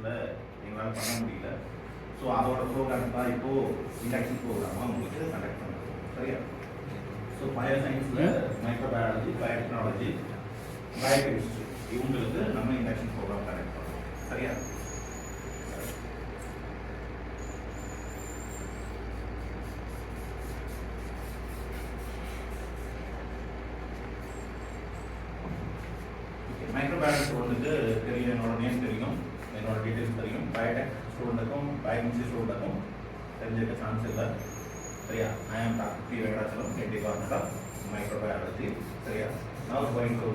சயின்ஸில் எங்களால் பண்ண முடியல. ஸோ அதோட ப்ரோக்ராம் தான் இப்போது இண்டக்ஷன் ப்ரோக்ராமாக உங்களுக்கு கண்டக்ட் பண்ணுறோம். சரியா? ஸோ பயோ சயின்ஸில் மைக்ரோபயாலஜி, பயோடெக்னாலஜி, பயோகெமிஸ்ட்ரி இவங்களுக்கு நம்ம இண்டக்ஷன் ப்ரோக்ராம் கண்டக்ட் பண்ணுறோம். சரியா? மைக்ரோபயாலஜி ஸ்டூடெண்ட்டுக்கு தெரியும், என்னோட நேம் தெரியும், என்னோட டீட்டெயில்ஸ் தெரியும். பயோடெக் ஸ்டூடெண்ட்டுக்கும் பயோகெமிஸ்ட்ரி ஸ்டூடெண்ட்டுக்கும் தெரிஞ்சிருக்க சான்ஸ் இல்லை. சரியா? I am doctor P Venkatachalam, head department of microbiology. சரியா? நவ் கோயிங் டு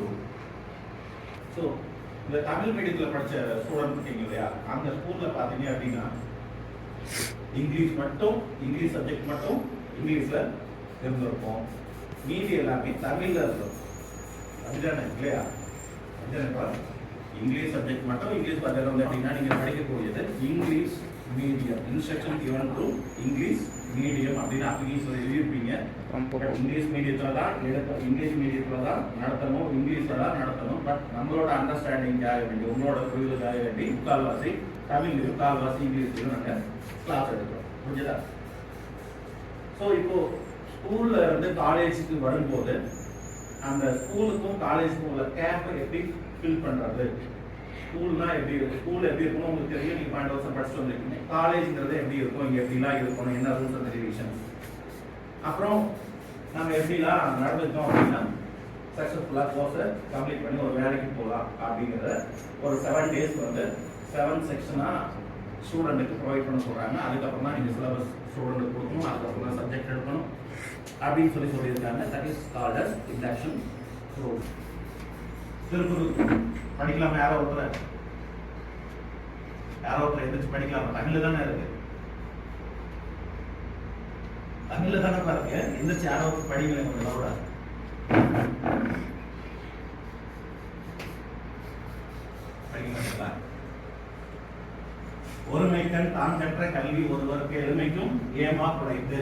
ஸோ இந்த தமிழ் மீடியத்தில் படித்த ஸ்டூடெண்ட் இருக்கீங்க இல்லையா, அந்த ஸ்கூலில் பார்த்தீங்க அப்படின்னா இங்கிலீஷ் சப்ஜெக்ட் மட்டும் இங்கிலீஷில் இருந்திருக்கும், மீதி எல்லாமே தமிழில் இருக்கும். அப்படிதானே இல்லையா? இங்கிலீஷ் சப்ஜெக்ட் மட்டும் இங்கிலீஷ் பத்திரம் வந்து அப்படின்னா நீங்கள் படிக்கக்கூடியது English medium, instruction given to English medium அப்படின்னு அப்ளிகேஷன் எழுதியிருப்பீங்க. இங்கிலீஷ் மீடியத்தில் தான் இங்கிலீஷ் மீடியத்தில் தான் நடத்தணும், இங்கிலீஷில் தான் நடத்தணும். பட் நம்மளோட அண்டர்ஸ்டாண்டிங்காக வேண்டி, உங்களோட புரிதலுக்காக வேண்டி முக்கால்வாசி தமிழ்லையும் முக்கால்வாசி இங்கிலீஷ்லையும் நாங்கள் கிளாஸ் எடுக்கிறோம். புரிஞ்சுதா? ஸோ இப்போ ஸ்கூல்ல இருந்து காலேஜுக்கு வரும்போது அந்த ஸ்கூலுக்கும் காலேஜுக்கும் உள்ள கேப்பை எப்படி ஃபில் பண்ணுறது, ஸ்கூல்னா எப்படி இருக்கும், ஸ்கூல் எப்படி இருக்கணும் உங்களுக்கு தெரியும், நீங்கள் 12 வருஷம் படிச்சுட்டு வந்திருக்கீங்க. காலேஜ்ங்கிறது எப்படி இருக்கும், இங்கே எப்படிலாம் இருக்கணும், என்ன ரூல்ஸ் அண்ட் ரெகுலேஷன்ஸ், அப்புறம் நம்ம எப்படிலாம் நடந்துட்டோம் அப்படின்னா சக்ஸஸ்ஃபுல்லாக கோர்ஸை கம்ப்ளீட் பண்ணி ஒரு வேலைக்கு போகலாம் அப்படிங்கிறத ஒரு 7 days வந்து 7 செக்ஷனாக ஸ்டூடெண்ட்டுக்கு ப்ரொவைட் பண்ண சொல்கிறாங்க. அதுக்கப்புறம் தான் நீங்கள் சிலபஸ் ஸ்டூடெண்ட்டுக்கு கொடுக்கணும், அதுக்கப்புறம் தான் சப்ஜெக்ட் எடுக்கணும் அப்படின்னு சொல்லியிருக்காங்க. That is called as induction programme. Thirukkural படிக்கலாமா? யாரோ ஒருத்தர் எந்திரிச்சு படிக்கலாமா? தமிழ்ல தானே இருக்கு, தமிழ்ல தானே பாருங்க. எந்திரிச்சு யாரோ ஒருத்தர் படிக்கல கூட படிக்க மாட்டீங்களா? ஒருமைக்கண் தான் கற்ற கல்வி ஒருவருக்கு எளிமைக்கும் ஏமா குறைத்து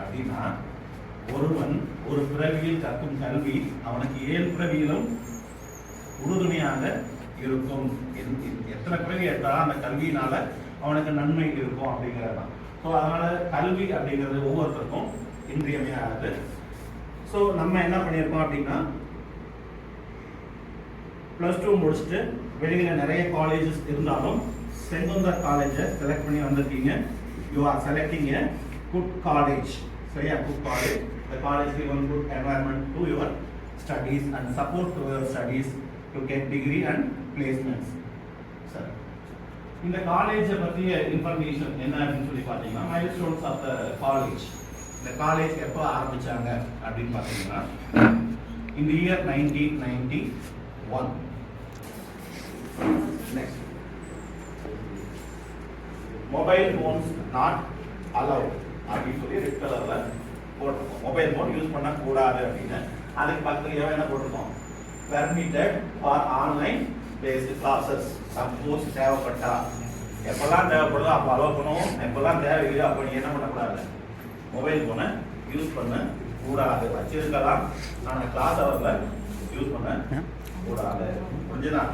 அப்படின்னா, ஒருவன் ஒரு பிறவியில் கற்கும் கல்வி அவனுக்கு 7 பிறவியிலும் உறுதுணையாக இருக்கும். எத்தனை பிறவி எடுத்தாலும் அந்த கல்வியினால அவனுக்கு நன்மை இருக்கும் அப்படிங்கிறதான். ஸோ அதனால கல்வி அப்படிங்கிறது ஒவ்வொருத்தருக்கும் இன்றியமையானது. ஸோ நம்ம என்ன பண்ணியிருக்கோம் அப்படின்னா, +2 முடிச்சுட்டு வெளியில் நிறைய காலேஜஸ் இருந்தாலும் செங்குந்தர் காலேஜை செலக்ட் பண்ணி வந்திருக்கீங்க. You are selecting a good college. சரியா? Good college. The college give one good environment to your studies and support to your studies to get degree and placements. Sir, இந்த காலேஜை பற்றிய இன்ஃபர்மேஷன் என்ன அப்படின்னு சொல்லி பார்த்தீங்கன்னா, மைல்ஸ்டோன்ஸ் ஆஃப் த காலேஜ். இந்த college எப்போ ஆரம்பிச்சாங்க அப்படின்னு பார்த்தீங்கன்னா, in the year 1991. Next, mobile phones not allowed அப்படின்னு சொல்லி ரெட் கலர்ல போட்டிருக்கோம். மொபைல் ஃபோன் யூஸ் பண்ணக்கூடாது அப்படின்னு. அதுக்கு பக்கத்துல என்ன போட்டிருக்கோம்? Permitted for online based classes. Suppose தேவைப்பட்டா, எப்பெல்லாம் தேவைப்படுதோ அப்போ அலோவ் பண்ணுவோம், எப்பெல்லாம் தேவையில்லையோ அப்போ நீ என்ன பண்ணக்கூடாது, மொபைல் ஃபோனை யூஸ் பண்ண கூடாது. வச்சிருக்கலாம், ஆனால் கிளாஸ் அவர்ல யூஸ் பண்ண கூடாது. புரிஞ்சுதா?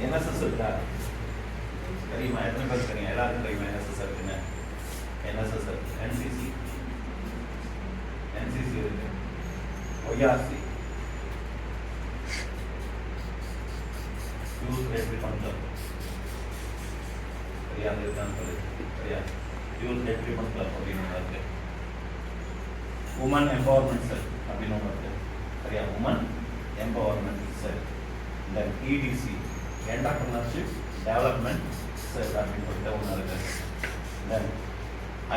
NSS இருக்கா? தெரியுமா? எத்தனை பேர் தெரியும்? எல்லாருக்கும் தெரியுமா NSS இருக்குன்னு? NSS இருக்கு, NCC இருக்கு, ORC, யூத் ரெட்ரி கவுன்சில். சரியா? அது இருக்கான்னு சொல்லி. சரியா? யூத் ரெட்ரி கவுன்சில் அப்படின்னு ஒன்று இருக்கு. உமன் எம்பவர்மெண்ட் செல் அப்படின்னு ஒன்று இருக்கு. சரியா? உமன் எம்பவர்மெண்ட் செல். தென் EDC, என்டர்பிரினர்ஷிப் டெவலப்மெண்ட் செல் அப்படின்னு சொல்லிட்டு ஒன்று இருக்கு. தென்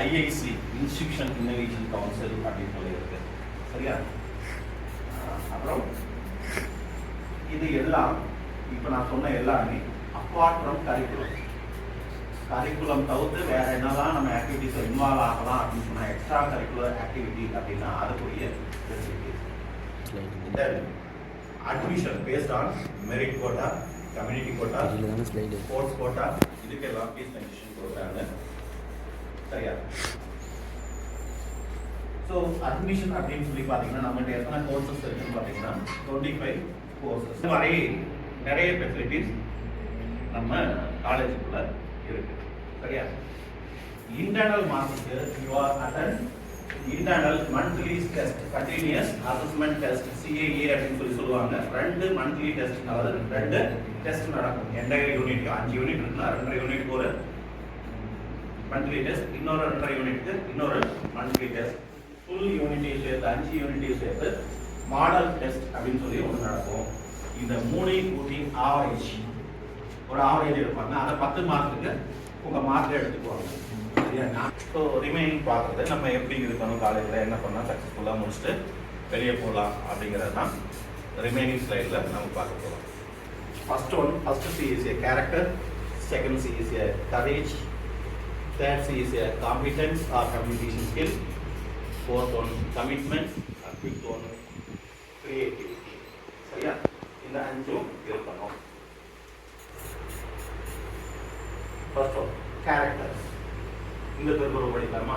IIC, இன்ஸ்டிடியூஷன் இன்னோவேஷன் கவுன்சில் அப்படின்னு சொல்லி இருக்கு. சரியா? அப்புறம் இது எல்லாம் இப்போ நான் சொன்ன எல்லாமே அப்பார்ட் ஃப்ரம் கரிக்குலம் தவிர்த்து வேற என்னெல்லாம் நம்ம ஆக்டிவிட்டிஸில் இன்வால்வ் ஆகலாம் அப்படின்னு சொன்னால் எக்ஸ்ட்ரா கரிக்குலர் ஆக்டிவிட்டி அப்படின்னா அதுக்குரிய admission based on merit quota, community quota, sports quota, இதுக்கெல்லாம் ஃபீஸ் கன்செஷன் கொடுக்குறாங்க. சரியா? ஸோ அட்மிஷன் அப்படின்னு சொல்லி பார்த்தீங்கன்னா நம்மகிட்ட எத்தனை கோர்சஸ் இருக்குன்னு பார்த்தீங்கன்னா 25 கோர்சஸ். இந்த மாதிரி நிறைய ஃபெசிலிட்டிஸ் நம்ம காலேஜுக்குள்ள இருக்கு. சரியா? இன்டர்னல் மார்க்குக்கு you are attend internal monthly test, continuous assessment test, CAA அப்படின்னு சொல்லுவாங்க. 2 மந்த்லி டெஸ்ட், அதாவது 2 டெஸ்ட் நடக்கும். என்டையர் யூனிட் 5 யூனிட் இருக்குன்னா 2 யூனிட் ஒரு மந்த்லி டெஸ்ட், இன்னொரு 2 யூனிட்க்கு இன்னொரு மந்த்லி டெஸ்ட், ஃபுல் யூனிட்டி சேர்த்து 5 யூனிட்டி சேர்த்து மாடல் டெஸ்ட் அப்படின்னு சொல்லி ஒன்று நடக்கும். இந்த 3 கூட்டி ஆவரேஜ் ஒரு ஆவரேஜ் எடுப்பாங்க. அதை 10 மார்க்குக்கு உங்கள் மார்க்கை எடுத்துக்குவாங்க. சரியா? ஸோ ரிமைனிங் பார்க்குறது நம்ம எப்படி இருக்கணும், காலேஜில் என்ன பண்ணால் சக்ஸஸ்ஃபுல்லாக முடிச்சுட்டு வெளியே போகலாம் அப்படிங்கிறது தான் ரிமைனிங் ஸ்லைடில் நம்ம பார்க்க போகிறோம். First C is a character, second C is a courage, third C is a competence or communication skill, fourth one commitment, and fifth one creativity. சரியா? இந்த 5 இருக்கணும். First one characters. இந்த திருக்குறள் படிக்கலாமா?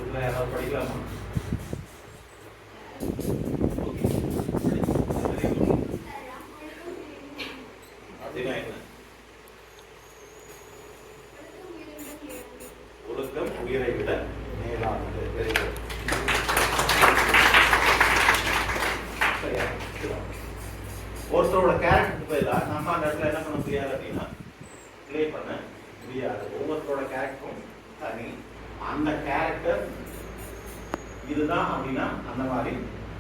இதுல யாராவது படிக்கலாமா? அப்படின்னா என்ன? ஒழுக்கம் உயிரை விட மேலானது. ஒருத்தரோட கேரக்டர் பதிலாக நம்ம அந்த இடத்துல என்ன பண்ண முடியாது அப்படின்னா ப்ளே பண்ண முடியாது. ஒவ்வொருத்தரோட கேரக்டரும் தனி. அந்த கேரக்டர் இதுதான் அப்படின்னா அந்த மாதிரி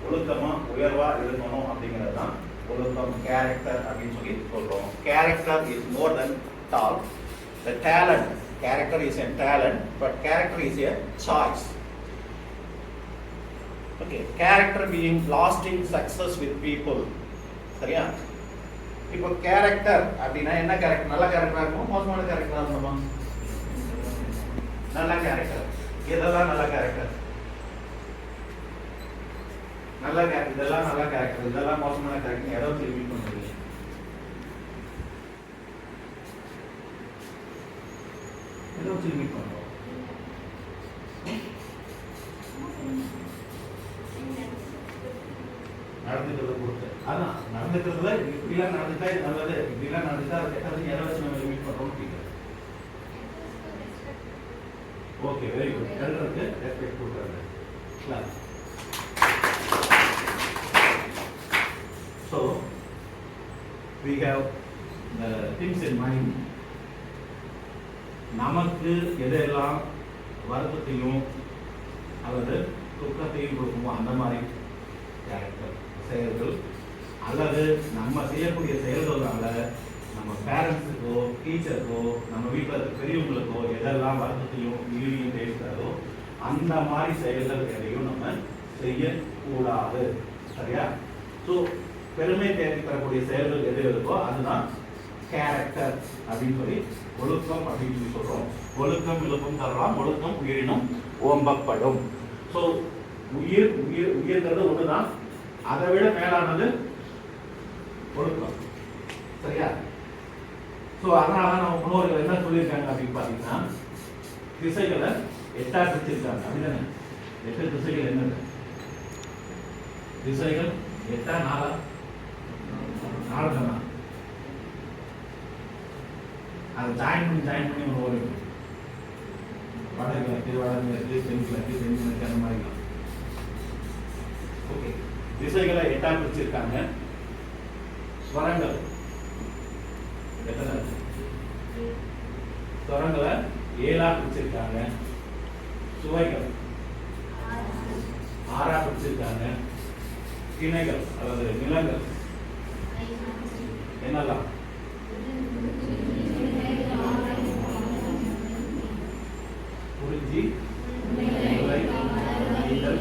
ஒழுக்கமா உயர்வா இருக்கணும் அப்படிங்கிறது தான் ஒழுக்கம், கேரக்டர் அப்படின்னு சொல்லி சொல்றோம். Character is more than tall. The talent, character is a talent, but character is a choice. Okay, character being lasting success with people. சரியா? இப்போ கேரக்டர் அப்படின்னா என்ன கேரக்டர்? நல்ல கேரக்டரா இருக்கும், மோசமான கேரக்டரா இருக்குமா? நல்ல கேரக்டர். இதெல்லாம் நல்ல கேரக்டர். நல்ல கேரக்டர், இதெல்லாம் நல்ல கேரக்டர், இதெல்லாம் மோசமான கேரக்டர். எதை திரும்பி பண்ணுறது? எதை திரும்பி பண்ணுறோம்? நடந்துக்கிறத பொறுத்து. அதான் நடந்துக்கிறதுல இப்படிலாம் நடந்துட்டா இது நல்லது, இப்படிலாம் நடந்துட்டா அது கெட்டது. எதை வச்சு நம்ம லிமிட் பண்றோம்? Okay, very good. எழுதுறதுக்கு ரெஸ்பெக்ட் கொடுக்குறது. So we have the things in mind. நமக்கு எதெல்லாம் வருத்தத்தையும் அல்லது துக்கத்தையும் கொடுக்குமோ அந்த மாதிரி கேரக்டர் செயல்கள், அல்லது நம்ம செய்யக்கூடிய செயல்களால நம்ம பேரண்ட்ஸுக்கோ டீச்சருக்கோ நம்ம வீட்டில் இருக்க பெரியவங்களுக்கோ எதெல்லாம் வருத்தத்தையும் இழிவையும் பேசுகிறதோ அந்த மாதிரி செயல்கள் எதையும் நம்ம செய்யக்கூடாது. சரியா? ஸோ பெருமை தேடி தரக்கூடிய செயல்கள் எது இருக்கோ அதுதான் கேரக்டர் அப்படின்னு சொல்லி ஒழுக்கம் அப்படின்னு சொல்லி சொல்றோம். ஒழுக்கம் விழுப்பம் தரலாம், ஒழுக்கம் உயிரினும் ஓம்பப்படும். ஸோ உயிர்ங்கிறது ஒண்ணுதான், அதை விட மேலானது ஒழுக்கம். சரியா? ஸோ அதனால நம்ம முன்னோர்கள் என்ன சொல்லியிருக்காங்க அப்படின்னு பார்த்தீங்கன்னா, திசைகளை 8ஆ பிரிச்சிருக்காங்க. அப்படிதானே? 8 திசைகள் என்னது? திசைகள் 8ஆ 4ஆ? 4 தானா? அதை ஜாயின் பண்ணி ஒரு ஓடி வடகிழக்கு, வடகிழக்கு, தென்கிழக்கு, தென்கிழக்கு, அந்த மாதிரி. ஓகே, திசைகளை 8ஆ பிரிச்சிருக்காங்க. ஸ்வரங்கள் எத்தனை? ஸ்வரங்களை 7ஆ பிரிச்சிருக்காங்க. சுவைகள் 6ஆ பிரிச்சிருக்காங்க. திணைகள் அல்லது நிலங்கள் என்னெல்லாம்? குறிஞ்சி, முல்லை, நெய்தல்,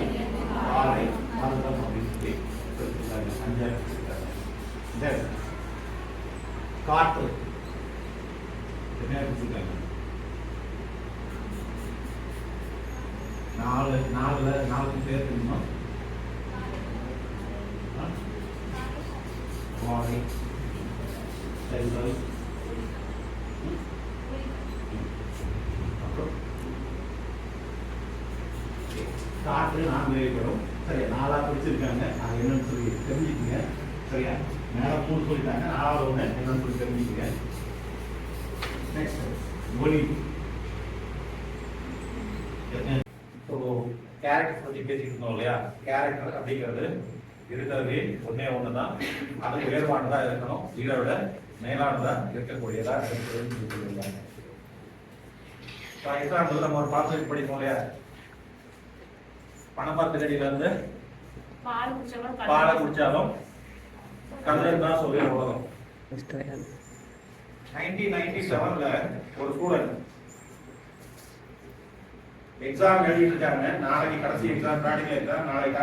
பாலை, மருதம் அப்படின்னு சொல்லி பிரிச்சிருக்காங்க. 5ஆ பிரிச்சிருக்காங்க. காற்று என்ன பிரிச்சிருக்காங்க? 4 பேர் தெரியுமா? வாழை, செல்வல், அப்புறம் ஸ்டார்ட் நான்கு வரும். சரியா, 4 பிடிச்சிருக்காங்க. அது என்னன்னு சொல்லி தெரிஞ்சுக்கங்க. சரியா, மேலே 3 சொல்லிட்டாங்க, 4வது ஒன்று என்னன்னு சொல்லி தெரிஞ்சுக்கங்க. நெக்ஸ்ட் ஒலி. ஸோ கேரக்டர் பற்றி பேசிட்டு இருந்தோம் இல்லையா? கேரக்டர் அப்படிங்கிறது இருக்கிறது ஒன்று தான். அது உயர்வானதாக இருக்கணும், இதை விட மேலானதாக இருக்கக்கூடியதாக இருக்கிறது. எக்ஸாம்பிள் நம்ம ஒரு பாட்டு படிப்போம் இல்லையா? பணப்பாத்து கடியில இருந்து பாலை குடிச்சாலும் கல்லர் தான் சொல்லி உலகம். 1997ல ஒரு ஸ்டூடெண்ட் எக்ஸாம் எழுதிட்டு இருக்காங்க. நாளைக்கு கடைசி எக்ஸாம் ப்ராக்டிகல் எக்ஸாம், நாளைக்கு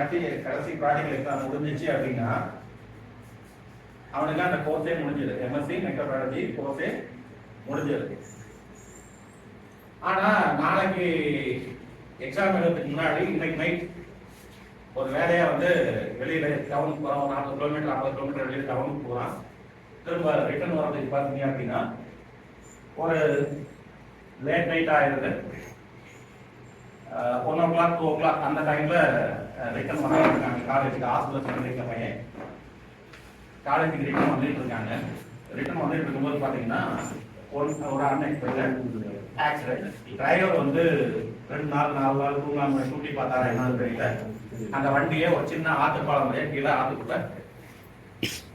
கடைசி ப்ராக்டிகல் எக்ஸாம் முடிஞ்சிச்சு அப்படின்னா அவனுக்கு அந்த கோர்ஸே முடிஞ்சது. எம்எஸ்சி மைக்ரோபயாலஜி கோர்ஸே முடிஞ்சது. ஆனா நாளைக்கு எக்ஸாம் எழுதுறதுக்கு முன்னாடி இன்னைக்கு நைட் ஒரு வேலையா வந்து வெளியில டவுனுக்கு போறான். 40 கிலோமீட்டர் 50 கிலோமீட்டர் வெளியில டவுனுக்கு போறான். திரும்ப ரிட்டர்ன் வர்றதுக்கு பார்த்தீங்க அப்படின்னா ஒரு லேட் நைட் ஆயிடுது. 1 o'clock 2 o'clock அந்த டைம்ல ரிட்டர்ன் வந்துட்டு இருக்காங்க. காலேஜுக்கு ஹாஸ்டலுக்கு வந்துருக்க பையன் காலேஜுக்கு ரிட்டர்ன் வந்துட்டு இருக்காங்க. ரிட்டர்ன் வந்துட்டு இருக்கும்போது பார்த்தீங்கன்னா ஒரு அன்எக்ஸ்பெக்டட் ஆக்சிடென்ட். டிரைவர் வந்து 2 நாள் 4 நாள் தூங்காம டூட்டி பார்த்தாரா என்னன்னு தெரியல. அந்த வண்டியை ஒரு சின்ன ஆத்துப்பாலம் வழியா கீழே ஆத்துக்குள்ள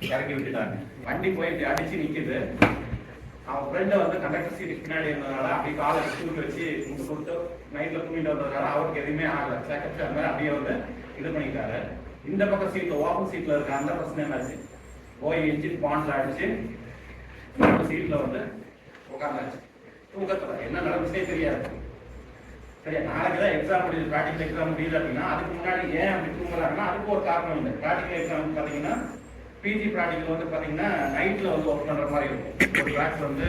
இறக்கி விட்டுட்டாங்க. வண்டி போய் அடிச்சு நிக்குது. அவன் ஃப்ரெண்டை வந்து கண்டக்டர் சீட் பின்னாடி இருந்ததுனால அப்படி காலை தூக்கி வச்சு கொடுத்து நைட்ல தூங்கிட்டு வந்ததுனால அவருக்கு எதுவுமே ஆகல. செகண்ட் அந்த மாதிரி அப்படியே வந்து இது பண்ணிட்டாரு. இந்த பக்கம் சீட்ல ஓப்பன் சீட்ல இருக்க அந்த பிரச்சனை என்னாச்சு, போய் இன்ஜின் பாண்ட்ல அடிச்சு சீட்ல வந்து உட்காந்தாச்சு. தூக்கத்துல என்ன நடந்துச்சே தெரியாது. சரியா, நாளைக்கு தான் எக்ஸாம் முடியுது, ப்ராக்டிகல் எக்ஸாம் முடியுது அப்படின்னா அதுக்கு முன்னாடி ஏன் அப்படி தூங்குறாங்கன்னா அதுக்கு ஒரு காரணம் இல்லை. ப்ராக்டிகல் எக்ஸாம் பார்த்தீங்கன்னா பிஜி ப்ராக்டிகல் வந்து பார்த்தீங்கன்னா நைட்டில் வந்து ஒர்க் பண்ணுற மாதிரி இருக்கும். ஒரு பேட்ச் வந்து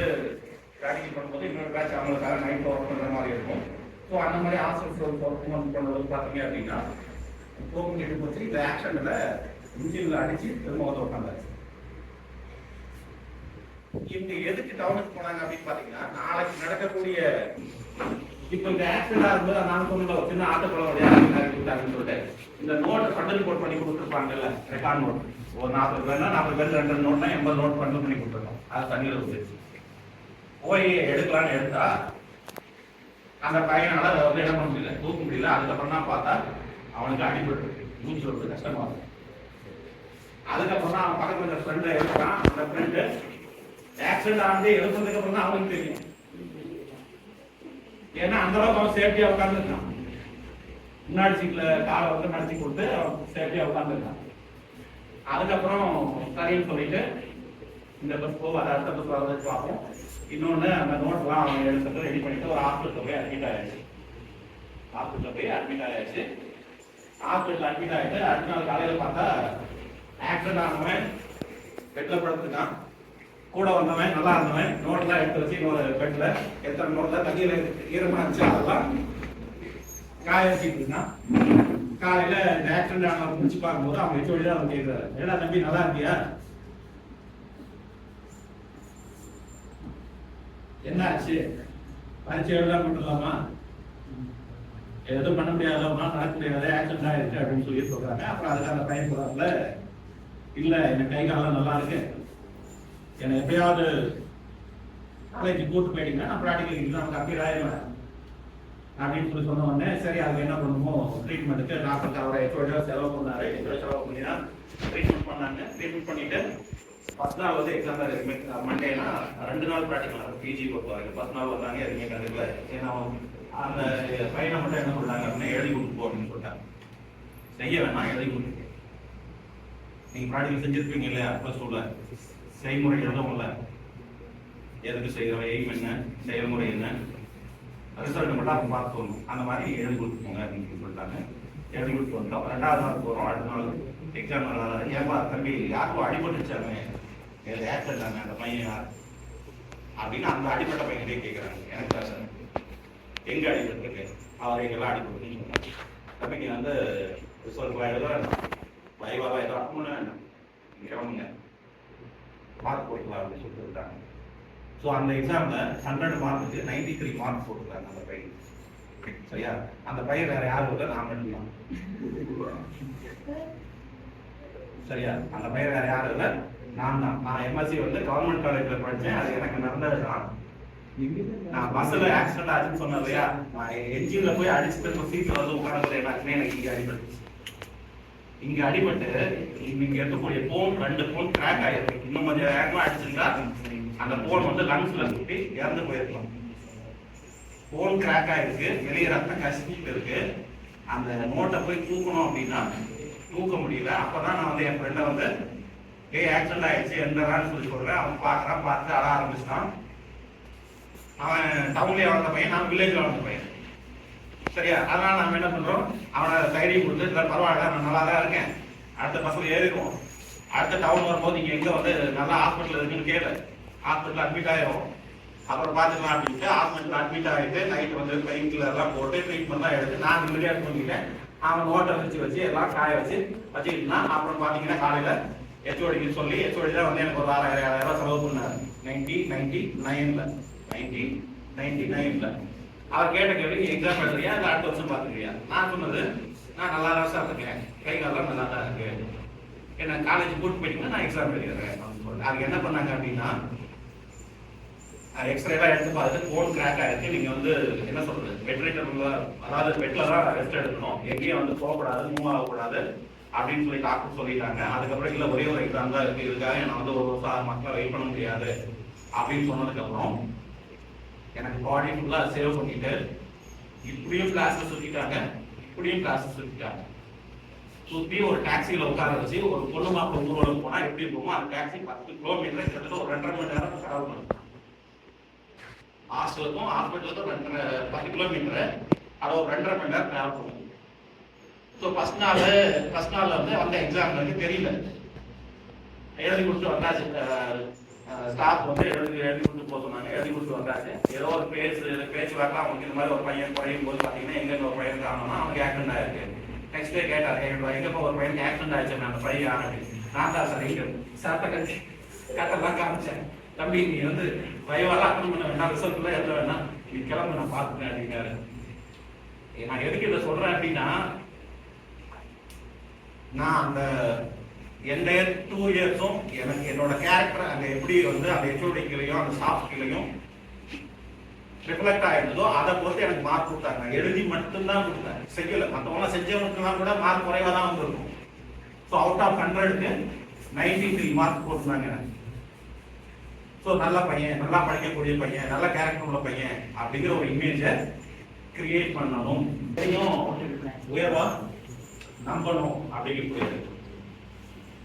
ப்ராக்டிகல் பண்ணும்போது இன்னொரு பேட்ச் அவங்களுக்காக நைட்டில் ஒர்க் பண்ணுற மாதிரி இருக்கும். ஸோ அந்த மாதிரி ஹாஸ்டல்ஸ் ஒர்க் பண்ணுறது பார்த்தீங்க அப்படின்னா தூக்கம் கெட்டு போச்சு. இந்த ஆக்ஷனில் இன்ஜினில் அடித்து திரும்ப வந்து உட்காந்தாச்சு. இவங்க எதுக்கு டவுனுக்கு போனாங்க அப்படின்னு பார்த்தீங்கன்னா நாளைக்கு நடக்கக்கூடிய இப்போ இந்த ஆக்சிடென்ட் ஆகும்போது நான் சொன்ன ஒரு சின்ன ஆட்டோக்குள்ள கொடுத்தாங்கன்னு சொல்லிட்டு இந்த நோட்டை பண்டல் போட் பண்ணி கொடுத்துருப்பாங்கல்ல, ரெக்கார்ட் நோட். ஒரு 40 பேர்னா 40 பேர் 2 நோட்னா 80 நோட் பண்டல் பண்ணி கொடுத்துருக்கோம். அது தண்ணியில் வந்துச்சு. போய் எடுக்கலான்னு எடுத்தா அந்த பையனால அதை வந்து என்ன பண்ண முடியல, தூக்க முடியல. அதுக்கப்புறம் தான் பார்த்தா அவனுக்கு அடிபட்டு மூச்சு சொல்றது கஷ்டமா இருக்கும். அதுக்கப்புறம் தான் அவன் பக்கத்துல இருந்த ஃப்ரெண்டை எடுக்கிறான். அந்த ஃப்ரெண்டு ஆக்சிடென்ட் ஆனது எடுத்ததுக்கு அப்புறம் தான் அவனுக்கு தெரியும். ஏன்னா அந்த அளவுக்கு அவன் சேஃப்டியா உட்காந்துருக்கான். முன்னாடி சீட்ல காலை வந்து நடத்தி கொடுத்து அவன் சேஃப்டியா உட்காந்துருக்கான். அதுக்கப்புறம் சரின்னு சொல்லிட்டு இந்த பஸ் போக அதை அடுத்த பஸ் வரது பார்ப்போம். இன்னொன்னு அந்த நோட்லாம் அவன் எடுத்துட்டு ரெடி பண்ணிட்டு ஒரு ஹாஸ்பிட்டல் போய் அட்மிட் ஆயாச்சு. ஹாஸ்பிட்டல் ஆயிட்டு அடுத்த நாள் காலையில பார்த்தா ஆக்சிடென்ட் ஆனவன் பெட்ல படுத்துட்டான். கூட வந்தவன் நல்லா இருந்தவன் நோட்லாம் எடுத்து வச்சு இன்னொரு பெட்ல எத்தனை நோட்ல தண்ணியில ஈரமா இருந்துச்சு அதெல்லாம் காய வச்சுட்டு இருந்தான். காலையில இந்த ஆக்சிடென்ட் ஆனவன் முடிச்சு பார்க்கும்போது அவன் வச்சு வழிதான் அவன் கேட்கிறாரு, ஏடா தம்பி நல்லா இருக்கியா, என்ன ஆச்சு, பரிச்சை எல்லாம் பண்ணலாமா, எதுவும் பண்ண முடியாதவனா நடக்க முடியாது, ஆக்சிடென்ட் ஆயிருக்கு அப்படின்னு சொல்லி சொல்றாங்க. அப்புறம் அதுக்கு அந்த பையன் சொல்றாங்கல்ல, இல்ல எனக்கு கை காலம் நல்லா இருக்கு, என்னை எப்பயாவது காலேஜ் கூட்டு போயிட்டீங்கன்னா நான் ப்ராக்டிகல் எக்ஸாம் அப்பியர் ஆயிடுவேன் அப்படின்னு சொல்லி சொன்ன உடனே சரி அதுக்கு என்ன பண்ணுமோ ட்ரீட்மெண்ட்டுக்கு டாக்டர் அவரை 8 ரூபா செலவு பண்ணாரு. 8 ரூபா செலவு பண்ணி தான் ட்ரீட்மெண்ட் பண்ணாங்க. ட்ரீட்மெண்ட் பண்ணிட்டு ஃபர்ஸ்ட் நாள் வந்து எக்ஸாம் தான் எதுவுமே மண்டேனா 2 நாள் ப்ராக்டிகல் பிஜி பொறுத்தவரைக்கும். ஃபர்ஸ்ட் நாள் வந்தாங்க எதுவுமே கண்டுக்கல. ஏன்னா அந்த பையனை மட்டும் என்ன சொல்றாங்க அப்படின்னா எழுதி கொடுத்து அப்படின்னு சொல்லிட்டாங்க. செய்ய வேணாம் எழுதி கொடுத்து, நீங்க ப்ராக்டிகல் செஞ்சிருப்பீங்க இல்லையா ப்ளஸ் 2ல, செய்முறை எழுதவும்ல, எதுக்கு செய்யறோம், எய்ம் என்ன, செயல்முறை என்ன, ரிசல்ட் மட்டும் அவங்க பார்த்து வரணும். அந்த மாதிரி எழுதி கொடுத்துக்கோங்க அப்படின்னு சொல்லிட்டாங்க. எழுதி கொடுத்து வந்தோம். 2வது நாள் போகிறோம். அடுத்த நாள் எக்ஸாம் ஏன்பா தம்பி யாருக்கும் அடிபட்டுச்சாங்க, ஆக்சிடென்ட் அந்த பையன் யார் அப்படின்னு அந்த அடிப்பட்ட பையன்கிட்டே கேட்குறாங்க. எனக்கு எங்க அடிபட்டுருக்கு, அவர் எங்கெல்லாம் அடிபட்டுருக்குன்னு சொன்னாங்க. தம்பி நீ வந்து ரிசல்ட் எழுத வைவாவா ஏதோ அட்டமுன்னு வேண்டாம், கிளம்புங்க மார்க் போட்டுக்கலாம் அப்படின்னு சொல்லிட்டாங்க. ஸோ அந்த எக்ஸாமில் 100 மார்க்குக்கு 93 மார்க் போட்டுருக்காங்க அந்த பையன். சரியா? அந்த பையன் வேற யாரும் இல்லை, நான் மட்டும்தான். சரியா? அந்த பையன் வேற யாரும் இல்லை, நான் தான். நான் எம்எஸ்சி வந்து கவர்மெண்ட் காலேஜில் படித்தேன். அது எனக்கு நடந்தது தான். நான் பஸ்ஸில் ஆக்சிடென்ட் ஆச்சுன்னு சொன்னேன் இல்லையா, நான் என்ஜினில் போய் அடிச்சுட்டு சீட்டில் வந்து உட்காந்து என்னாச்சுன்னு எனக்கு இங்கே அடிபட்டு, இங்கே அடிபட்டு இங்கே இருக்கக்கூடிய போன் 2 போன் கிராக் ஆகிருக்கு. இன்னும் கொஞ்சம் வேகமாக அடிச்சிருந்தா அந்த போன் வந்து லங்ஸில் சுட்டி இறந்து போயிருக்கலாம். போன் கிராக் ஆகிருக்கு, வெளியே ரத்தம் கசிக்கிட்டு இருக்கு. அந்த நோட்டை போய் தூக்கணும் அப்படின்னா தூக்க முடியல. அப்போதான் நான் வந்து என் ஃப்ரெண்டை வந்து ஆக்சிடென்ட் ஆயிடுச்சு என்னடான்னு சொல்லி சொல்கிறேன். அவன் பார்க்குறான், பார்த்து அழ ஆரம்பிச்சிட்டான். அவன் டவுன்லேயே வளர்ந்த பையன், நான் வில்லேஜில் வளர்ந்த பையன். சரியா? அதனால நம்ம என்ன பண்றோம், அவனை தைரியம் கொடுத்து பரவாயில்ல நான் நல்லா தான் இருக்கேன், அடுத்த பஸ்ஸில் ஏறிடுவோம், அடுத்த டவுன் வரும்போது இங்கே எங்கே வந்து நல்லா ஹாஸ்பிட்டல் இருக்குன்னு கேளு, ஹாஸ்பிட்டல் அட்மிட் ஆயிரும், அப்புறம் பார்த்துக்கலாம் அப்படின்ட்டு ஹாஸ்பிட்டல் அட்மிட் ஆகிட்டு நைட்டு வந்து பெயின் கில்லர்லாம் போட்டு ட்ரீட்மெண்ட்லாம் எடுத்து நான் நிம்மதியாக பண்ணிக்கிட்டேன். அவன் நோட்டை வச்சு எல்லாம் காய வச்சுக்கிட்டுனா அப்புறம் பார்த்தீங்கன்னா காலையில் ஹெச்ஓடிக்கு சொல்லி ஹெச்ஓடி தான் வந்து எனக்கு ஒரு 6000 செலவு பண்ணார். 1999 அவர் கேட்ட கேள்வி எக்ஸாம் எழுதுறியா இல்லை அடுத்த வருஷம் பார்த்துக்கிறியா? நான் சொன்னது நான் நல்லா தான் இருக்கேன், கை காலெல்லாம் நல்லா தான் இருக்கு, என்ன காலேஜ் கூட்டு போயிட்டீங்கன்னா நான் எக்ஸாம் எழுதிடுறேன். அதுக்கு என்ன பண்ணாங்க அப்படின்னா எக்ஸ்ரேலாம் எடுத்து பார்த்துட்டு போன் கிராக் ஆயிருக்கு, நீங்கள் வந்து என்ன சொல்றது வெட்ரேட்டர்ல, அதாவது பெட்டில் தான் ரெஸ்ட் எடுக்கணும், எங்கேயும் வந்து போகக்கூடாது, மூவ் ஆகக்கூடாது அப்படின்னு சொல்லி டாக்டர் சொல்லிட்டாங்க. அதுக்கப்புறம் இல்லை ஒரே ஒரு எக்ஸாம் தான் இருக்கு, இதுக்காக நான் வந்து 1 வருஷம் 6 மாசம் வெயிட் பண்ண முடியாது அப்படின்னு சொன்னதுக்கப்புறம் எனக்கு பாடி ஃபுல்லாக சேவ் பண்ணிட்டு இப்படியும் கிளாஸ்ல சுற்றிட்டாங்க, இப்படியும் கிளாஸ்ல சுற்றிட்டாங்க. சுற்றி ஒரு டாக்ஸியில் உட்கார வச்சு ஒரு பொண்ணு மாப்பிள்ள ஊர்வலம் போனால் எப்படி இருக்குமோ அந்த டாக்ஸி 10 கிலோமீட்டர் கிட்டத்தட்ட ஒரு 2.5 மணி நேரம் ட்ராவல் பண்ணும். ஹாஸ்டலுக்கும் ஹாஸ்பிட்டலுக்கும் 10 கிலோமீட்டர், அதை ஒரு 2.5 மணி நேரம் ட்ராவல் பண்ணும். ஸோ ஃபர்ஸ்ட் நாள் வந்து அந்த எக்ஸாம் வந்து தெரியல, எழுதி கொடுத்து வந்தாச்சு. ஸ்டாஃப் வந்து எழுதி கொடுத்து போக சொன்னாங்க, எழுதி கொடுத்து வந்தாச்சு. ஏதோ ஒரு பேச்சு வரலாம், அவங்களுக்கு இந்த மாதிரி ஒரு பையன் குறையும் போது பார்த்தீங்கன்னா எங்கே ஒரு பையன் காணோம்னா அவனுக்கு ஆக்சிடென்ட் ஆயிருக்கு. நெக்ஸ்ட் டே கேட்டார், எங்கப்போ ஒரு பையனுக்கு ஆக்சிடென்ட் ஆயிடுச்சு, அந்த பையன் யாரு? நான் தான் சார், இங்கே சார்ட்ட கட்டெல்லாம் காமிச்சேன். தம்பி நீ வந்து பயவாலாம் அட்டன் பண்ண வேண்டாம், ரிசல்ட்லாம் எழுத வேண்டாம், நீ கிளம்பு நான் பார்த்துட்டேன் அப்படின்னாரு. நான் எதுக்கு இதை சொல்றேன் அப்படின்னா, நான் அந்த என்டையர் 2 இயர்ஸும் எனக்கு என்னோட கேரக்டர் அங்கே எப்படி வந்து அந்த ஹெச்ஓடிக்கிலையும் அந்த ஸ்டாஃப் ஸ்கில்லையும் ரிஃப்ளெக்ட் ஆயிருந்ததோ அதை பொறுத்து எனக்கு மார்க் கொடுத்தாங்க. எழுதி மட்டும்தான் கொடுத்தாங்க, செய்யல. மற்றவங்களாம் செஞ்சவனுக்குலாம் கூட மார்க் குறைவாக தான் வந்துருக்கும். ஸோ அவுட் ஆஃப் 100க்கு 93 மார்க் போட்டுருந்தாங்க. ஸோ நல்ல பையன், நல்லா படிக்கக்கூடிய பையன், நல்ல கேரக்டர் உள்ள பையன் அப்படிங்கிற ஒரு இமேஜை கிரியேட் பண்ணணும், உயர்வா நம்பணும் அப்படிங்கிறது.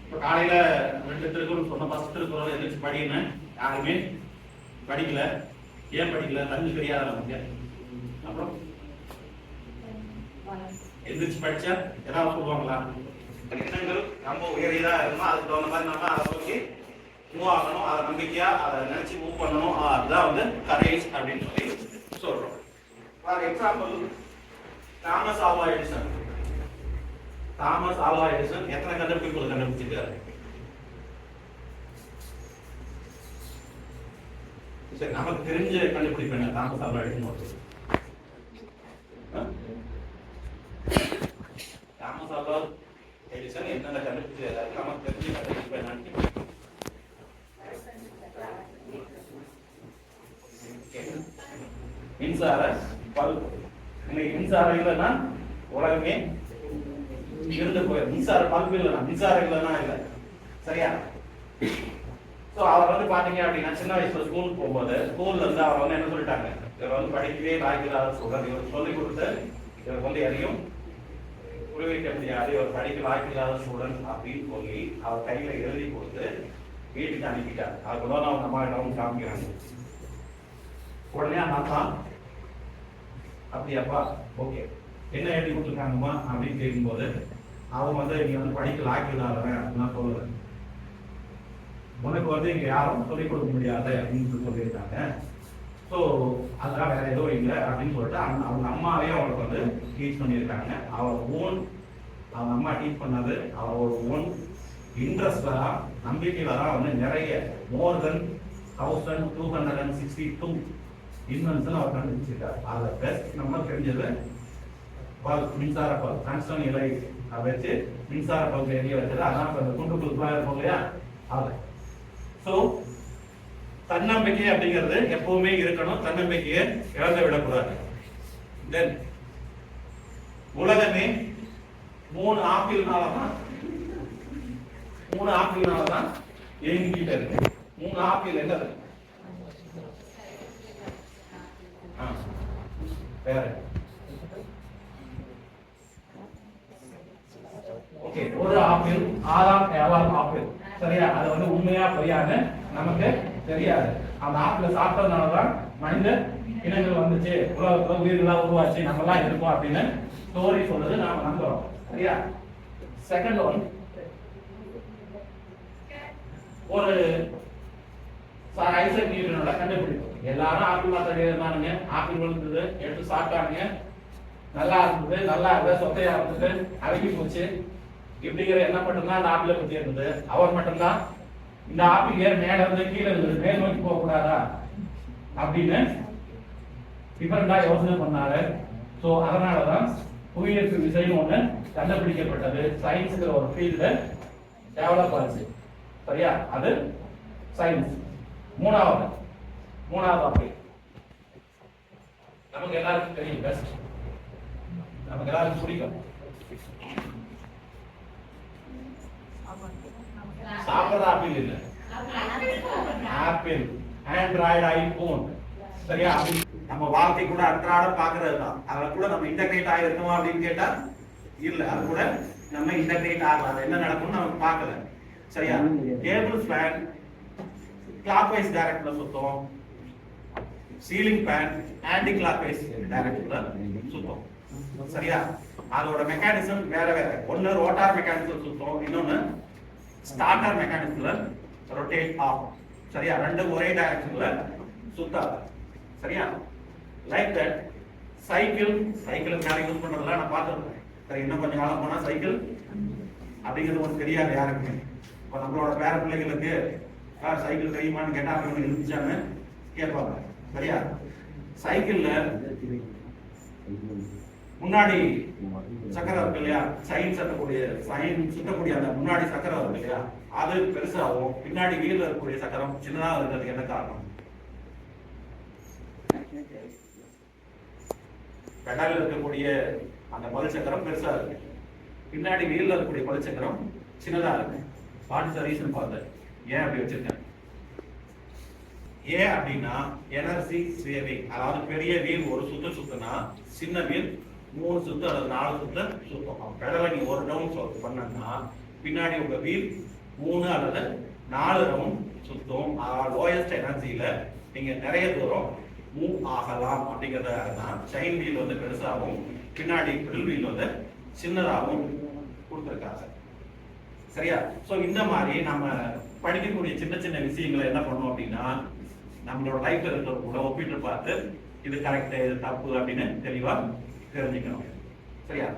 இப்போ காலையில் 2 திருக்குறள் சொன்ன, ஃபர்ஸ்ட் திருக்குறள் எதிர்த்து படின்னு யாருமே படிக்கல. ஏன் படிக்கல? தமிழ் தெரியாத நமக்கு. அப்புறம் எதிர்த்து படிச்சா ஏதாவது சொல்லுவாங்களா? எண்ணங்கள் ரொம்ப உயரியதா இருக்கணும், அதுக்கு தகுந்த மாதிரி நம்ம அதை நோக்கி மூவ் ஆகணும், அதை நம்பிக்கையா அதை நினைச்சு மூவ் பண்ணணும். அதுதான் வந்து கரேஜ் அப்படின்னு சொல்லி சொல்றோம். For example Thomas Alva Edison. Thomas Alva Edison எத்தனை கண்டுபிடிப்புகள் கண்டுபிடிச்சிருக்காரு? சரி, நமக்கு தெரிஞ்ச கண்டுபிடிப்பு என்ன? Thomas Alva Edison Thomas Alva Edison என்னென்ன கண்டுபிடிச்சாரு? நமக்கு தெரிஞ்ச கண்டுபிடிப்பு என்னன்னு மின்சார பல்பு. இன்னைக்கு மின்சாரம் இல்லைன்னா உலகமே இருந்து போயிடும். மின்சார பல்பு இல்லைன்னா, மின்சாரம் இல்லைன்னா இல்லை. சரியா? ஸோ அவர் வந்து பாத்தீங்க அப்படின்னா சின்ன வயசுல ஸ்கூலுக்கு போகும்போது ஸ்கூல்ல இருந்து அவர் வந்து என்ன சொல்லிட்டாங்க, இவர் வந்து படிக்கவே லாய்க்கில்லாத ஸ்டூடெண்ட், இவர் சொல்லிக் கொடுத்து இவருக்கு வந்து எதையும் புரிவிக்க முடியாது, இவர் படிக்க லாய்க்கில்லாத ஸ்டூடெண்ட் அப்படின்னு சொல்லி அவர் கையில எழுதி கொடுத்து வீட்டுக்கு அனுப்பிட்டார். அதுக்குள்ள அவங்க அம்மா இடமும் காமிக்கிறாங்க. உடனே அண்ணா அப்படியாப்பா ஓகே என்ன எழுதி கொடுத்துருக்காங்கம்மா அப்படின்னு கேட்கும்போது அவங்க வந்து நீங்க வந்து படிக்க லாய்க்கில்லாதவன் அப்படின்னா சொல்லுவேன், உனக்கு வந்து இங்க யாரும் சொல்லிக் கொடுக்க முடியாது அப்படின்னு சொல்லியிருக்காங்க. ஸோ அதெல்லாம் வேற எதுவும் இல்லை அப்படின்னு சொல்லிட்டு அவங்க அம்மாவே அவங்களுக்கு வந்து டீச் பண்ணியிருக்காங்க. அவங்க அம்மா டீச் பண்ணது அவரோட ஓன் இன்ட்ரெஸ்ட்ல தான், நம்பிக்கையில தான் வந்து நிறைய more than 1262 இன்வென்ஷன் அவர் கண்டுபிடிச்சிருக்காரு. அதுல பெஸ்ட் நம்ம தெரிஞ்சது பல்ப், மின்சார பல்ப், டங்ஸ்டன் இலை வச்சு மின்சார பல்ப் எரிய வச்சது. அதான் குண்டு குழுப்பா இருக்கும் இல்லையா அது. ஸோ தன்னம்பிக்கை அப்படிங்கிறது எப்பவுமே இருக்கணும், தன்னம்பிக்கையை இழந்து விடக்கூடாது. தென் உலகமே 3 ஆப்பிள்னாலதான் இயங்கிக்கிட்டு இருக்கு. 3 ஆப்பிள் என்னது? வேற ஓகே, ஒரு ஆப்பிள் ஆதாம் ஏவாள் ஆப்பிள். சரியா? அது வந்து உண்மையா பொய்யான்னு நமக்கு தெரியாது. அந்த ஆப்பிள சாப்பிட்டதுனாலதான் மனித இனங்கள் வந்துச்சு, உலகத்துல உயிர்களா உருவாச்சு, நம்ம எல்லாம் இருக்கோம் அப்படின்னு ஸ்டோரி சொல்றது நாம நம்புறோம். சரியா? செகண்ட் ஒன், ஒரு ஐசக் நியூட்டனோட கண்டுபிடிப்பு. எல்லாரும் ஆப்பிள் மாத்திரை இருந்தானுங்க, ஆப்பிள் விழுந்தது, எடுத்து சாப்பிட்டானுங்க, நல்லா இருந்தது, நல்லா இருந்தது, சொத்தையா இருந்தது, அழுகி போச்சு இப்படிங்கிற என்ன மட்டும்தான் அந்த ஆப்பிளை பத்தி இருந்தது. அவர் மட்டும்தான் இந்த ஆப்பிள் ஏன் மேல இருந்து கீழே இருந்தது, மேல் நோக்கி போக கூடாதா அப்படின்னு டிஃபரெண்டா யோசனை பண்ணாரு. சோ அதனாலதான் புவியீர்ப்பு விசைன்னு ஒண்ணு கண்டுபிடிக்கப்பட்டது. சயின்ஸ்ங்கிற ஒரு ஃபீல்டு டெவலப் ஆச்சு. சரியா? அது சயின்ஸ். மூணாவது அப்படி நமக்கு எல்லாருக்கும் தெரியும், பெஸ்ட் நமக்கு எல்லாருக்கும் பிடிக்கும் சாப்பிடுற ஆப்பிள் இல்ல, ஆப்பிள், ஆண்ட்ராய்டு, ஐபோன். சரியா? நம்ம வாழ்க்கை கூட அன்றாட பாக்குறது தான். அதுல கூட நம்ம இன்டகிரேட் ஆயிருக்கோம் அப்படின்னு கேட்டா இல்ல, அது கூட நம்ம இன்டகிரேட் ஆகலாம். அது என்ன நடக்கும்னு நம்ம பார்க்கல. சரியா? டேபிள் ஃபேன் கிளாக் வைஸ் டைரக்ட்ல சுத்தும், ceiling fan anti clockwise டைரக்ட்ல சுத்தும். சரியா? அதோட மெக்கானிசம் வேற வேற. ஒன்னு ரோட்டார் மெக்கானிசம் சுத்தும், இன்னொன்னு ஸ்டார்டர் மெக்கானிசம்ல ரொட்டேட் ஆகும். சரியா? ரெண்டும் ஒரே டைரக்ஷன்ல சுத்தாது. சரியா? லைக் தட் சைக்கிள் மேல யூஸ் பண்றதெல்லாம் நான் பார்த்துருக்கேன். சரி, இன்னும் கொஞ்சம் காலம் போனா சைக்கிள் அப்படிங்கிறது ஒன்று தெரியாது யாருக்குமே. இப்போ நம்மளோட பேர பிள்ளைகளுக்கு சைக்கிள் தெரியுமான்னு கேட்டா அவங்க இருந்துச்சான்னு கேட்பாங்க. சரியா? சைக்கிள்ல முன்னாடி சக்கரம் இருக்கு இல்லையா, சைன் சுத்தக்கூடிய அந்த முன்னாடி சக்கரம் இருக்கு இல்லையா, அது பெருசாகும். பின்னாடி வீல்ல இருக்கக்கூடிய சக்கரம் சின்னதா இருக்கிறதுக்கு என்ன காரணம்? பெடல்ல இருக்கக்கூடிய அந்த பல் சக்கரம் பெருசா இருக்கு, பின்னாடி வீல்ல இருக்கக்கூடிய பல் சக்கரம் சின்னதா இருக்கு. What is the reason for that? ஏன் அப்படி வச்சிருக்கேன்? ஏன் அப்படின்னா எனர்ஜி சேவிங். அதாவது பெரிய வீல் ஒரு சுத்துனா சின்ன வீல் 3 சுத்து அல்லது 4 சுத்து சுத்தும். பெடலை நீ ஒரு ரவுண்ட் பண்ணா பின்னாடி உங்க வீல் 3 அல்லது 4 ரவுண்ட் சுத்தும். லோயஸ்ட் எனர்ஜியில நீங்க நிறைய தூரம் மூவ் ஆகலாம். அப்படிங்கறதான் செயின் வீல் வந்து பெருசாகவும் பின்னாடி பிரில் வீல் வந்து சின்னதாகவும் கொடுத்துருக்காங்க. சரியா? சோ இந்த மாதிரி நம்ம படிக்கக்கூடிய சின்ன சின்ன விஷயங்களை என்ன பண்ணணும் அப்படின்னா நம்மளோட லைஃப்ல இருக்கிற கூட ஒப்பிட்டு பார்த்து இது கரெக்ட் இது தப்பு அப்படின்னு தெளிவா தெரிஞ்சுக்கணும். சரியா?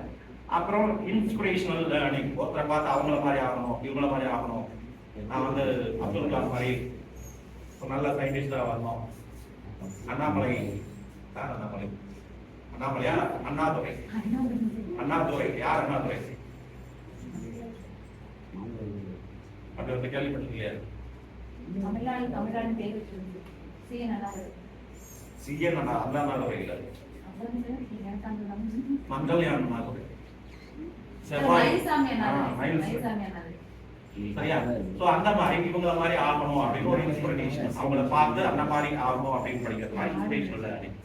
அப்புறம் இன்ஸ்பிரேஷனல் லேர்னிங். ஒருத்தரை பார்த்து அவங்கள மாதிரி ஆகணும், இவங்கள மாதிரி ஆகணும், நான் வந்து அப்துல் கலாம் மாதிரி ஒரு நல்ல சயின்டிஸ்டா வரணும். அண்ணாமலையா அண்ணாதுரை யார்? அண்ணாதுரை அப்படி வந்து கேள்விப்பட்டிருக்கீங்க? சிஎன் அண்ணாதுரை இல்ல, மங்கள்யான் அண்ணாதுரை. சரியா? சோ அந்த மாதிரி இவங்கள மாதிரி ஆகணும் அப்படின்னு ஒரு இன்ஸ்பிரேஷன், அவங்கள பார்த்து அந்த மாதிரி ஆகணும் அப்படின்னு படிக்கிறது இன்ஸ்பிரேஷனல் லேர்னிங்.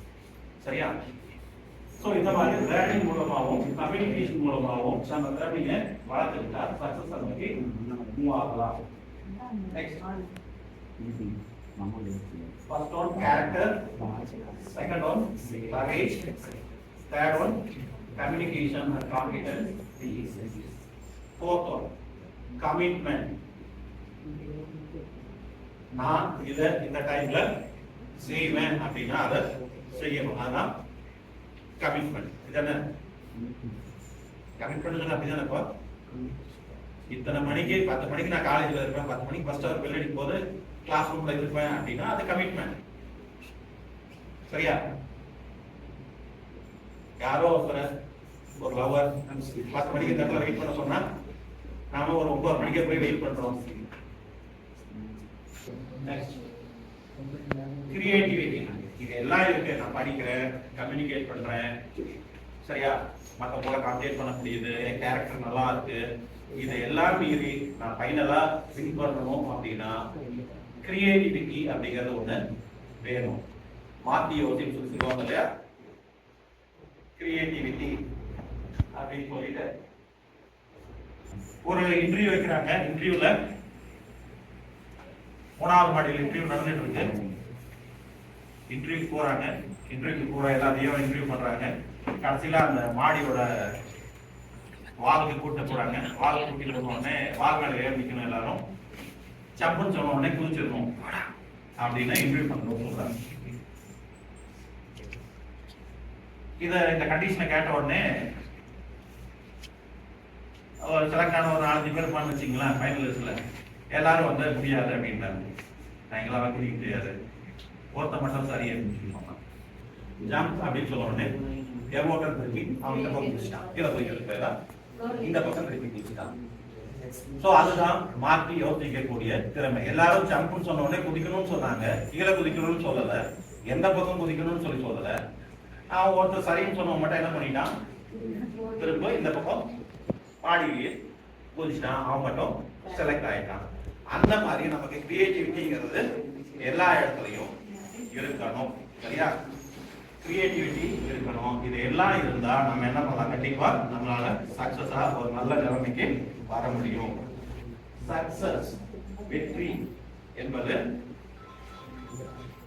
சரியா? சோ இந்த மாதிரி லேர்னிங் மூலமாவும் கம்யூனிகேஷன் மூலமாவும் நம்ம திறமையை வளர்த்துக்கிட்டா சக்சஸ் நமக்கு மூவ் ஆகலாம். Next first one character, second one courage, third one communication and competence, fourth one commitment. நான் இதை இந்த டைம்ல செய்வேன் அப்படின்னா அதை செய்யணும். அதான் கமிட்மெண்ட். இதுதானே கமிட்மெண்ட்? அப்படிதானே இப்போ இத்தனை மணிக்கு 10 மணிக்கு நான் காலேஜ்ல இருப்பேன், 10 மணிக்கு ஃபர்ஸ்ட் அவர் பெல் அடிக்கும் போது கிளாஸ் ரூம்ல இருப்பேன் அப்படின்னா அது கமிட்மெண்ட். சரியா? யாரோ ஒரு லவர் 10 மணிக்கு இந்த இடத்துல வெயிட் பண்ண சொன்னா நாம ஒரு 9 மணிக்கு போய் வெயிட் பண்றோம். கிரியேட்டிவிட்டி, இது எல்லாம் இருக்கு. நான் படிக்கிறேன், கம்யூனிகேட் பண்றேன், சரியா, மற்றவங்கள கான்டேக்ட் பண்ண முடியுது, என் கேரக்டர் நல்லா இருக்கு, இது எல்லாம் மீறி நான் ஃபைனலா வின் பண்ணணும் அப்படின்னா கிரியேட்டிவிட்டி அப்படிங்கிறது ஒண்ணு வேணும். மாத்தி யோசிச்சு சொல்லுவாங்க இல்லையா, கிரியேட்டிவிட்டி அப்படின்னு சொல்லிட்டு ஒரு இன்டர்வியூ வைக்கிறாங்க. இன்டர்வியூல 3வது மாடியில் இன்டர்வியூ நடந்துட்டு இருக்கு. இன்டர்வியூ போறாங்க, இன்டர்வியூ போற எல்லாத்தையும் இன்டர்வியூ பண்றாங்க. கடைசியில அந்த மாடியோட வாலுக்கு கூட்ட போறாங்க. வால் கூட்டிட்டு போனோடனே வால் மேல ஏறி நிக்கணும், எல்லாரும் சப்புன்னு சொன்ன உடனே குதிச்சிடணும் அப்படின்னு இன்டர்வியூ பண்ணணும் சொல்றாங்க. இந்த கண்டிஷனை கேட்ட உடனே செலக்ட் ஆன ஒரு 4-5 பேர் பண்ணு வச்சிங்களேன், ஃபைனலிஸ்ட்ல எல்லாரும் வந்து முடியாது அப்படின்றாங்க. எங்களால் குடிக்க முடியாது, ஒருத்த மட்டும் சரியா ஜம்ப் அப்படின்னு சொல்ல உடனே எமோட்டர் திருப்பி அவன் இந்த பக்கம் குடிச்சிட்டான், கீழே போய் இந்த பக்கம் திருப்பி குடிச்சிட்டான். ஸோ அதுதான் மாற்றி யோசிக்கக்கூடிய திறமை. எல்லாரும் ஜம்ப்னு சொன்ன உடனே குதிக்கணும்னு சொன்னாங்க, கீழே குதிக்கணும்னு சொல்லலை, எந்த பக்கம் குதிக்கணும்னு சொல்லலை. அவன் ஒருத்தர் சரின்னு சொன்ன மட்டும் என்ன பண்ணிட்டான், திரும்ப இந்த பக்கம் மாடியிலேயே குதிச்சிட்டான், அவன் மட்டும் செலக்ட் ஆயிட்டான். அந்த மாதிரி நமக்கு கிரியேட்டிவிட்டிங்கிறது எல்லா இடத்துலையும் இருக்கணும், சரியா? கிரியேட்டிவிட்டி இருக்கணும். இது எல்லாம் இருந்தா நம்ம என்ன பண்ணலாம், கண்டிப்பா நம்மளால சக்சஸா ஒரு நல்ல நிலைமைக்கு வர முடியும். சக்சஸ், வெற்றி என்பது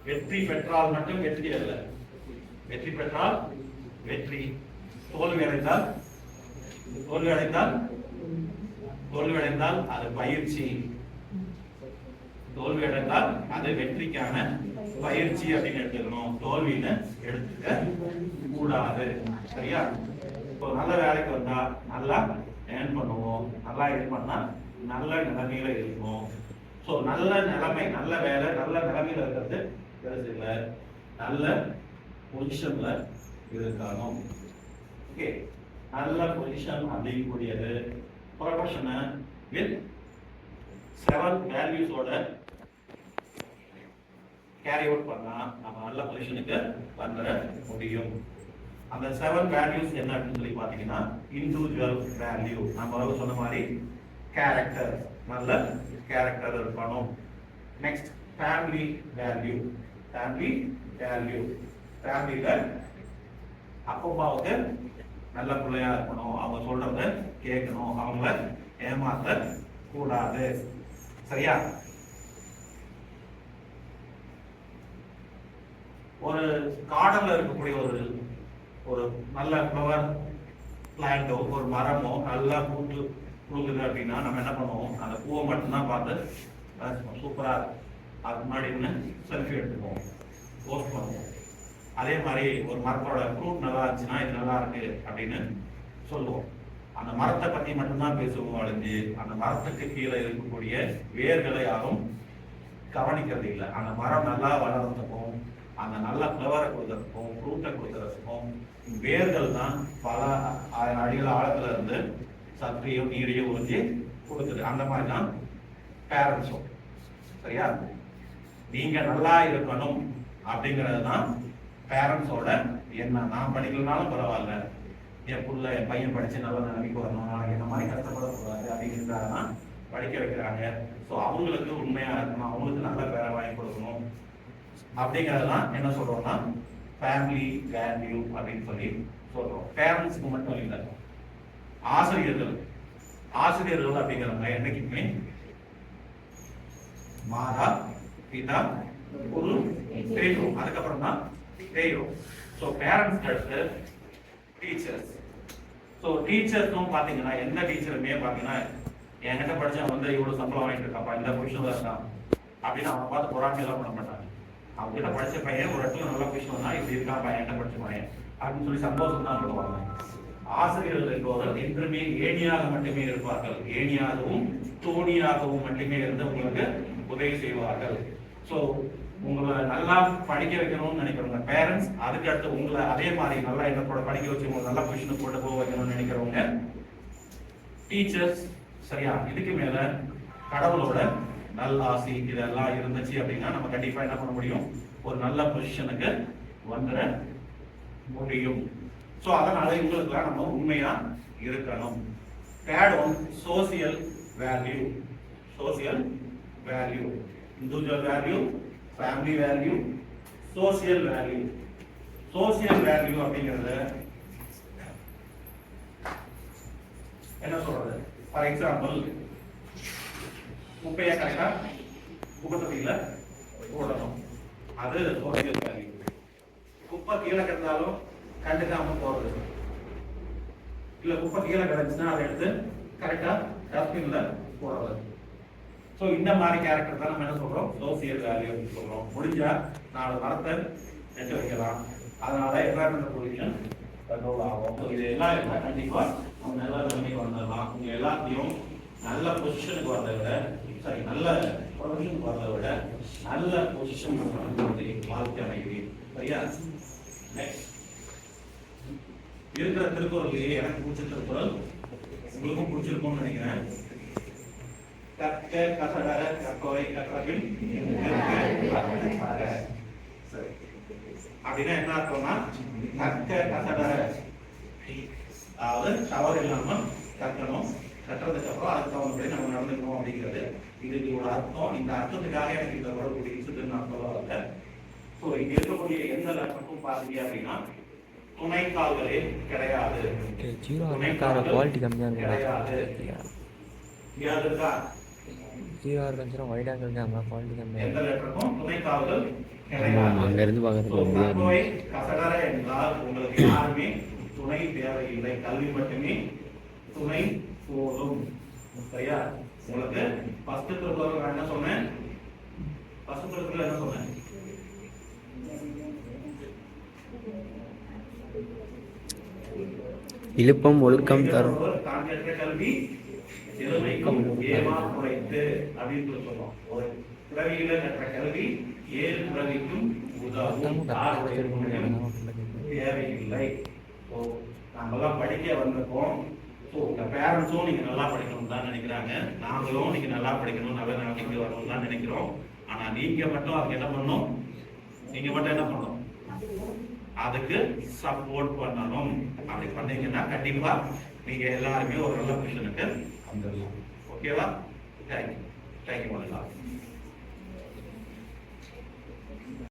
வெற்றி பெற்றால் மட்டும் வெற்றி அல்ல, வெற்றி பெற்றால் வெற்றி, தோல்வி அடைந்தால் அது பயிற்சி, தோல்வி அடைந்தால் அது வெற்றிக்கான பயிற்சி அப்படின்னு எடுத்துக்கணும், தோல்வின்னு எடுத்துக்க கூடாது, சரியா? இப்போ நல்ல வேலைக்கு வந்தா நல்லா ஏர்ன் பண்ணுவோம், நல்லா ஏர்ன் பண்ணா நல்ல நிலைமையில இருக்கும். ஸோ நல்ல நிலைமை, நல்ல வேலை, நல்ல நிலைமையில இருக்கிறது பெருசு இல்லை, நல்ல பொசிஷன்ல இருக்கணும். ஓகே, நல்ல பொசிஷன் அப்படிங்கக்கூடியது ப்ரொஃபஷனை வித் 7 வேல்யூஸோட கேரி அவுட் பண்ணா நம்ம நல்ல பொசிஷனுக்கு வந்துட முடியும். அந்த 7 வேல்யூஸ் என்ன அப்படின்னு சொல்லி பாத்தீங்கன்னா, இண்டிவிஜுவல் வேல்யூ, நம்ம சொன்ன மாதிரி கேரக்டர், நல்ல கேரக்டர் இருக்கணும். நெக்ஸ்ட் ஃபேமிலி வேல்யூ, ஃபேமிலியில அப்பா அம்மாவுக்கு நல்ல பிள்ளையா இருக்கணும், அவங்க சொல்றத கேட்கணும், அவங்கள ஏமாத்த கூடாது, சரியா? ஒரு கார்டன்ல இருக்கக்கூடிய ஒரு நல்ல ஃப்ளவர் பிளான்டோ, ஒரு மரமோ நல்லா பூத்து கொடுக்குது அப்படின்னா நம்ம என்ன பண்ணுவோம், அந்த பூவை மட்டும்தான் பார்த்து சூப்பரா அதுக்கு முன்னாடி செல்ஃபி எடுத்துக்குவோம், போஸ்ட் பண்ணுவோம். அதே மாதிரி ஒரு மரத்தோட ஃப்ரூட் நல்லா இருந்துச்சுன்னா இது நல்லா இருக்கு அப்படின்னு சொல்லுவோம். அந்த மரத்தை பத்தி மட்டும்தான் பேசுவோம் அழிஞ்சு அந்த மரத்துக்கு கீழே இருக்கக்கூடிய வேர்களை யாரும் கவனிக்கிறது இல்லை. அந்த மரம் நல்லா வளர்றதுக்கும் அந்த நல்ல ஃப்ளவரை கொடுக்கறதுக்கும் ஃப்ரூட்டை கொடுக்கறதுக்கும் வேர்கள் தான் பல அடிகள் ஆழத்துல இருந்து சத்தையும் நீரையும் உறிஞ்சி கொடுக்குது. அந்த மாதிரி தான் பேரண்ட்ஸும், சரியா? நீங்க நல்லா இருக்கணும் அப்படிங்கிறது தான் பேரண்ட்ஸோட எண்ணம். நான் படிக்கலனாலும் பரவாயில்ல, என் புள்ள என் பையன் படிச்சு நல்ல நிலைமைக்கு வரணும், நாளைக்கு என்ன மாதிரி கஷ்டப்படக்கூடாது அப்படிங்கிறதுனால படிக்க வைக்கிறாங்க. ஸோ அவங்களுக்கு உண்மையா இருக்கணும், அவங்களுக்கு நல்ல பேரை வாங்கி கொடுக்கணும் அப்படிங்கிறதுலாம் என்ன சொல்றோம்னா ஃபேமிலி வேல்யூ அப்படின்னு சொல்லி சொல்றோம். பேரண்ட்ஸுக்கு மட்டும் இல்லை, ஆசிரியர்கள் அப்படிங்கிறவங்க என்னைக்குமே மாதா பிதா குரு தெய்வம், அதுக்கப்புறம் தான் தெய்வம். ஸோ பேரண்ட்ஸ் அடுத்து டீச்சர்ஸ். ஸோ டீச்சர்ஸும் பார்த்தீங்கன்னா எந்த டீச்சருமே பார்த்தீங்கன்னா என்கிட்ட படிச்சவன் வந்து இவ்வளவு சம்பளம் வாங்கிட்டு இருக்காப்பா, இந்த பொசிஷன்ல இருக்கான் அப்படின்னு அவனை பார்த்து பொறாமையெல்லாம் பண்ண மாட்டாங்க. அவங்க கிட்ட படிச்ச பையன் ஒரு இடத்துல நல்ல பொசிஷன் வந்தா இப்படி இருக்கான் பையன், என்கிட்ட படிச்ச பையன் அப்படின்னு சொல்லி சந்தோஷம் தான் சொல்லுவாங்க. ஆசிரியர்கள் என்பவர்கள் என்றுமே ஏணியாக மட்டுமே இருப்பார்கள், ஏணியாகவும் தோணியாகவும் மட்டுமே இருந்து உங்களுக்கு உதவி செய்வார்கள். ஸோ உங்களை நல்லா படிக்க வைக்கணும்னு நினைக்கிறவங்க பேரண்ட்ஸ், அதுக்கு அடுத்து உங்களை அதே மாதிரி நல்லா என்னோட படிக்க வச்சு உங்களை நல்லா பொசிஷனுக்கு கொண்டு போக வைக்கணும்னு நினைக்கிறவங்க டீச்சர்ஸ். சரியா? இதுக்கு மேல கடவுளோட நல்ல ஆசை இதெல்லாம் இருந்துச்சு அப்படின்னா நம்ம கண்டிப்பா என்ன பண்ண முடியும், ஒரு நல்ல பொசிஷனுக்கு வந்துட முடியும். ஸோ அதனால இவங்களுக்குலாம் நம்ம உண்மையா இருக்கணும். Third one, social value. Social value, individual value, family value, social value. Social value அப்படிங்கிறது என்ன சொல்றது? ஃபார் எக்ஸாம்பிள், குப்பையை கரெக்டா குப்பையில போடணும், அது சோசியல் வேல்யூ. குப்பை கீழே கிடந்தாலும் கண்டுக்காம போறது, இல்ல குப்பை கீழே கிடந்துச்சுன்னா அதை எடுத்து கரெக்டா டஸ்ட்பின்ல போடுறது. ஸோ இந்த மாதிரி கேரக்டர் தான் நம்ம என்ன சொல்றோம், சோசியல் வேல்யூ சொல்றோம். முடிஞ்சா 4 மரத்தை நட்டு வைக்கலாம், அதனால என்வாயர்மெண்டல் பொல்யூஷன் கண்ட்ரோல் ஆகும். இது எல்லாம் இருந்தால் கண்டிப்பா நம்ம நல்ல நிலைமைக்கு வந்துடலாம். உங்க எல்லாத்தையும் நல்ல பொசிஷனுக்கு வரதை விட, சாரி நல்ல ப்ரொஃபஷனுக்கு வரதை விட நல்ல பொசிஷன் வாழ்க்கை அமைக்குது. சரியா? இருக்கிற திருக்குறள்லயே எனக்கு பிடிச்ச திருக்குறள் உங்களுக்கும் பிடிச்சிருக்கும்னு நினைக்கிறேன். கற்க கசடர கற்பவை கற்றபின் சரி அப்படின்னா என்ன அர்த்தம்னா, கற்க கசடர, அதாவது தவறு இல்லாம கற்கணும், கற்றதுக்கு அப்புறம் அதுக்கு தகுந்தபடி நம்ம நடந்துக்கணும் அப்படிங்கிறது இதுக்கு ஒரு அர்த்தம். இந்த அர்த்தத்துக்காக எனக்கு இந்த குரல் பிடிச்சதுன்னு நான் சொல்ல வரல. ஸோ இங்க இருக்கக்கூடிய எந்த லட்சமும் பாத்தீங்க அப்படின்னா துணைக்கால்களே கிடையாது. குவாலிட்டி கம்மியாக கிடையாது. அங்கிருந்து பார்க்கறது கசடர என்றால் உங்களுக்கு யாருமே துணை தேவையில்லை, கல்வி மட்டுமே துணை போதும். சரியா? உங்களுக்கு ஃபர்ஸ்ட் திருக்குறள் நான் என்ன சொன்னேன், ஃபர்ஸ்ட் திருக்குறள் என்ன சொன்னேன், இழுப்பம் ஒழுக்கம் தரும் கல்வி எதுமைக்கும் ஏமா குறைத்து அப்படின்னு சொல்றோம். ஒரு பிறவியில கற்ற கல்வி 7 பிறவிக்கும் உதவும், தேவையில்லை. ஸோ நம்மளாம் படிக்க வந்திருக்கோம். ஸோ இந்த பேரண்ட்ஸும் நீங்க நல்லா படிக்கணும் தான் நினைக்கிறாங்க, நாங்களும் நீங்க நல்லா படிக்கணும், நல்ல நிலைமைக்கு வரணும் தான் நினைக்கிறோம். ஆனா நீங்க மட்டும் அதுக்கு என்ன பண்ணணும், நீங்க மட்டும் என்ன பண்ணணும், அதுக்கு சப்போர்ட் பண்ணணும். அப்படி பண்ணீங்கன்னா கண்டிப்பா நீங்க எல்லாருமே ஒரு நல்ல பொசிஷனுக்கு வந்துடலாம். ஓகேவா? தேங்க்யூ.